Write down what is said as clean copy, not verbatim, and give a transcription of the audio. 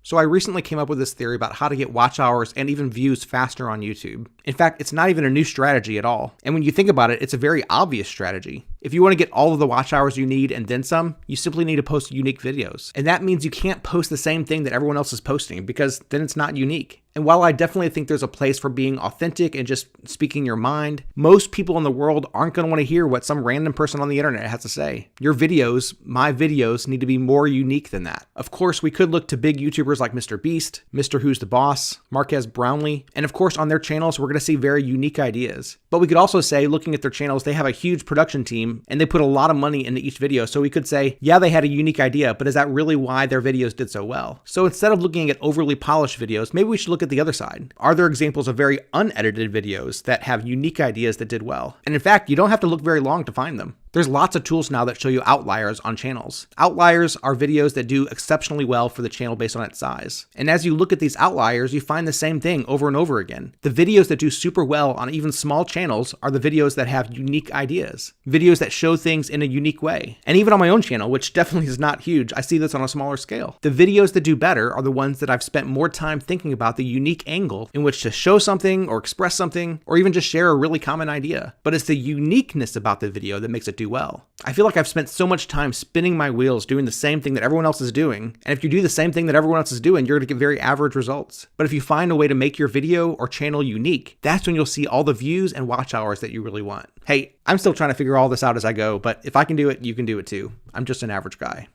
So I recently came up with this theory about how to get watch hours and even views faster on YouTube. In fact, it's not even a new strategy at all. And when you think about it, it's a very obvious strategy. If you want to get all of the watch hours you need and then some, you simply need to post unique videos. And that means you can't post the same thing that everyone else is posting because then it's not unique. And while I definitely think there's a place for being authentic and just speaking your mind, most people in the world aren't going to want to hear what some random person on the internet has to say. Your videos, my videos, need to be more unique than that. Of course, we could look to big YouTubers like Mr. Beast, Mr. Who's the Boss, Marques Brownlee, and of course on their channels we're going to see very unique ideas. But we could also say, looking at their channels, they have a huge production team and they put a lot of money into each video. So we could say, yeah, they had a unique idea, but is that really why their videos did so well? So instead of looking at overly polished videos, maybe we should look at the other side. Are there examples of very unedited videos that have unique ideas that did well? And in fact, you don't have to look very long to find them. There's lots of tools now that show you outliers on channels. Outliers are videos that do exceptionally well for the channel based on its size. And as you look at these outliers, you find the same thing over and over again. The videos that do super well on even small channels are the videos that have unique ideas, videos that show things in a unique way. And even on my own channel, which definitely is not huge, I see this on a smaller scale. The videos that do better are the ones that I've spent more time thinking about the unique angle in which to show something or express something or even just share a really common idea. But it's the uniqueness about the video that makes it do well. I feel like I've spent so much time spinning my wheels doing the same thing that everyone else is doing, and if you do the same thing that everyone else is doing, you're going to get very average results. But if you find a way to make your video or channel unique, that's when you'll see all the views and watch hours that you really want. Hey, I'm still trying to figure all this out as I go, but if I can do it, you can do it too. I'm just an average guy.